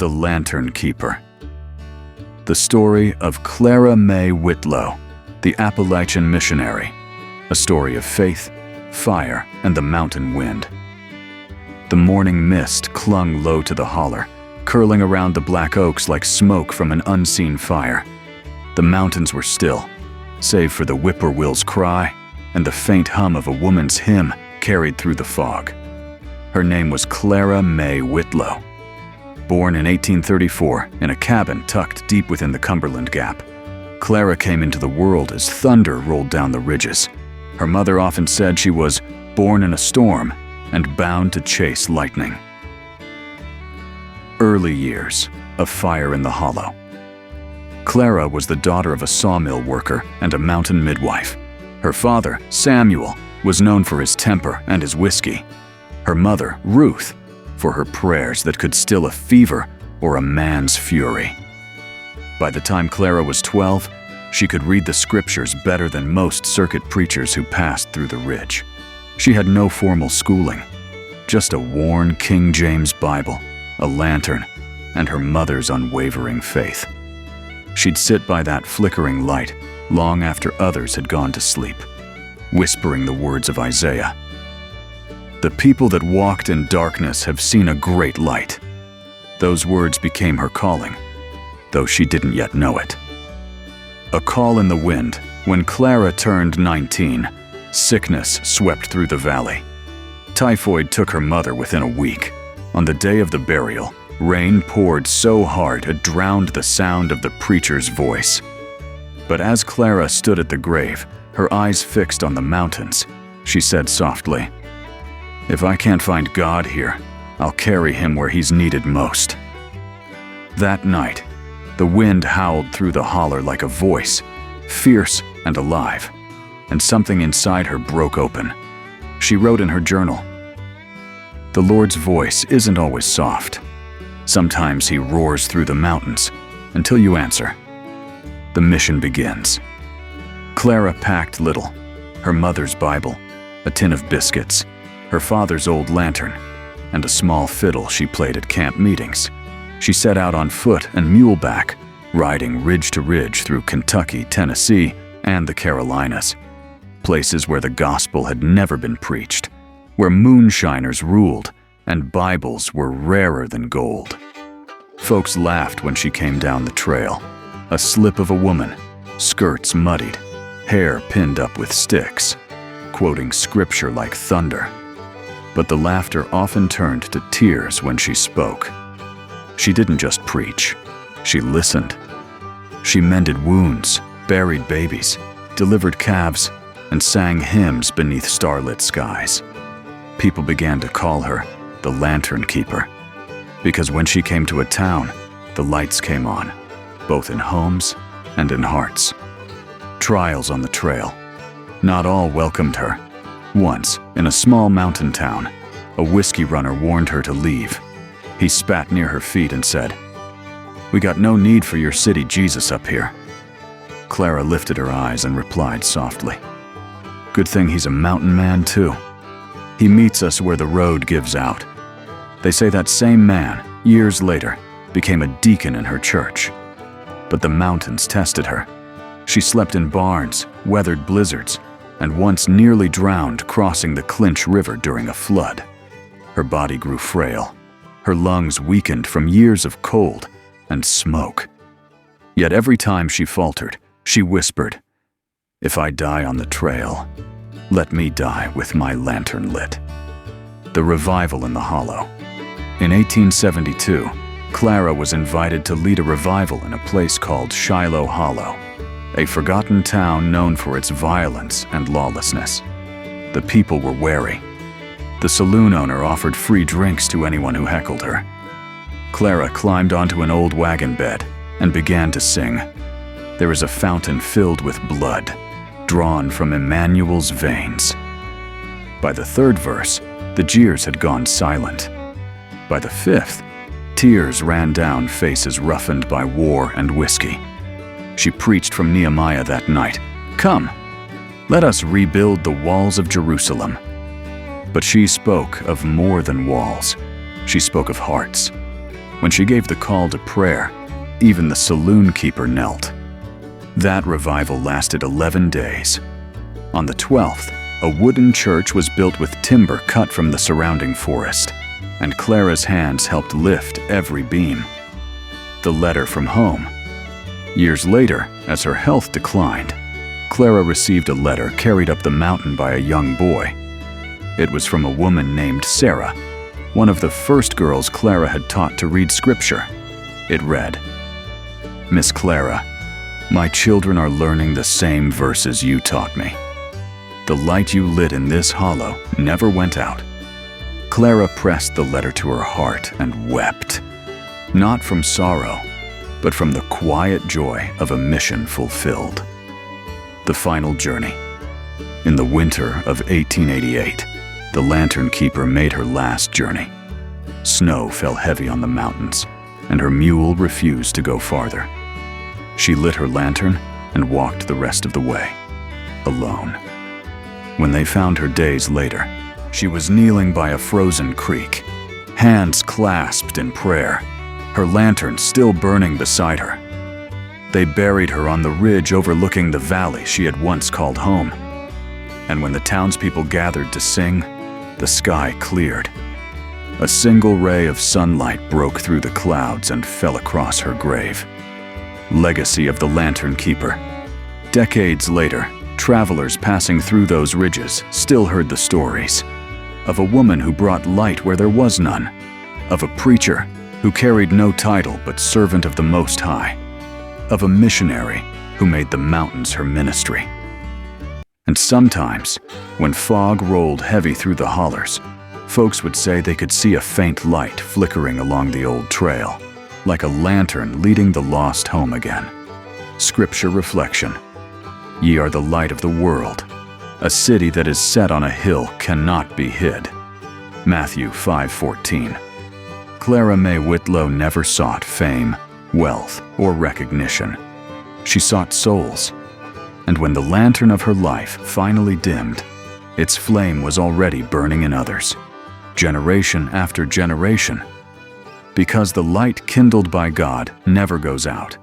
The Lantern Keeper. The story of Clara May Whitlow, the Appalachian Missionary, a story of faith, fire, and the mountain wind. The morning mist clung low to the holler, curling around the black oaks like smoke from an unseen fire. The mountains were still, save for the whippoorwill's cry and the faint hum of a woman's hymn carried through the fog. Her name was Clara May Whitlow. Born in 1834 in a cabin tucked deep within the Cumberland Gap, Clara came into the world as thunder rolled down the ridges. Her mother often said she was born in a storm and bound to chase lightning. Early years of fire in the hollow. Clara was the daughter of a sawmill worker and a mountain midwife. Her father, Samuel, was known for his temper and his whiskey. Her mother, Ruth, for her prayers that could still a fever or a man's fury. By the time Clara was 12, she could read the scriptures better than most circuit preachers who passed through the ridge. She had no formal schooling, just a worn King James Bible, a lantern, and her mother's unwavering faith. She'd sit by that flickering light long after others had gone to sleep, whispering the words of Isaiah. "The people that walked in darkness have seen a great light." Those words became her calling, though she didn't yet know it. A call in the wind. When Clara turned 19, sickness swept through the valley. Typhoid took her mother within a week. On the day of the burial, rain poured so hard it drowned the sound of the preacher's voice. But as Clara stood at the grave, her eyes fixed on the mountains, she said softly, "If I can't find God here, I'll carry him where he's needed most." That night, the wind howled through the holler like a voice, fierce and alive, and something inside her broke open. She wrote in her journal, "The Lord's voice isn't always soft. Sometimes he roars through the mountains until you answer." The mission begins. Clara packed little: her mother's Bible, a tin of biscuits, her father's old lantern, and a small fiddle she played at camp meetings. She set out on foot and muleback, riding ridge to ridge through Kentucky, Tennessee, and the Carolinas, places where the gospel had never been preached, where moonshiners ruled and Bibles were rarer than gold. Folks laughed when she came down the trail, a slip of a woman, skirts muddied, hair pinned up with sticks, quoting scripture like thunder. But the laughter often turned to tears when she spoke. She didn't just preach, she listened. She mended wounds, buried babies, delivered calves, and sang hymns beneath starlit skies. People began to call her the Lantern Keeper, because when she came to a town, the lights came on, both in homes and in hearts. Trials on the trail. Not all welcomed her. Once, in a small mountain town, a whiskey runner warned her to leave. He spat near her feet and said, "We got no need for your city Jesus up here." Clara lifted her eyes and replied softly, "Good thing he's a mountain man too. He meets us where the road gives out." They say that same man, years later, became a deacon in her church. But the mountains tested her. She slept in barns, weathered blizzards, and once nearly drowned crossing the Clinch River during a flood. Her body grew frail. Her lungs weakened from years of cold and smoke. Yet every time she faltered, she whispered, "If I die on the trail, let me die with my lantern lit." The revival in the hollow. In 1872, Clara was invited to lead a revival in a place called Shiloh Hollow, a forgotten town known for its violence and lawlessness. The people were wary. The saloon owner offered free drinks to anyone who heckled her. Clara climbed onto an old wagon bed and began to sing, "There is a fountain filled with blood, drawn from Emmanuel's veins." By the third verse, the jeers had gone silent. By the fifth, tears ran down faces roughened by war and whiskey. She preached from Nehemiah that night, "Come, let us rebuild the walls of Jerusalem." But she spoke of more than walls. She spoke of hearts. When she gave the call to prayer, even the saloon keeper knelt. That revival lasted 11 days. On the 12th, a wooden church was built with timber cut from the surrounding forest, and Clara's hands helped lift every beam. The letter from home. Years later, as her health declined, Clara received a letter carried up the mountain by a young boy. It was from a woman named Sarah, one of the first girls Clara had taught to read scripture. It read, "Miss Clara, my children are learning the same verses you taught me. The light you lit in this hollow never went out." Clara pressed the letter to her heart and wept, not from sorrow, but from the quiet joy of a mission fulfilled. The final journey. In the winter of 1888, the lantern keeper made her last journey. Snow fell heavy on the mountains, and her mule refused to go farther. She lit her lantern and walked the rest of the way, alone. When they found her days later, she was kneeling by a frozen creek, hands clasped in prayer, her lantern still burning beside her. They buried her on the ridge overlooking the valley she had once called home. And when the townspeople gathered to sing, the sky cleared. A single ray of sunlight broke through the clouds and fell across her grave. Legacy of the lantern keeper. Decades later, travelers passing through those ridges still heard the stories of a woman who brought light where there was none, of a preacher who carried no title but servant of the Most High, of a missionary who made the mountains her ministry. And sometimes, when fog rolled heavy through the hollers, folks would say they could see a faint light flickering along the old trail, like a lantern leading the lost home again. Scripture reflection. Ye are the light of the world. A city that is set on a hill cannot be hid. Matthew 5:14. Clara May Whitlow never sought fame, wealth, or recognition. She sought souls. And when the lantern of her life finally dimmed, its flame was already burning in others, generation after generation. Because the light kindled by God never goes out.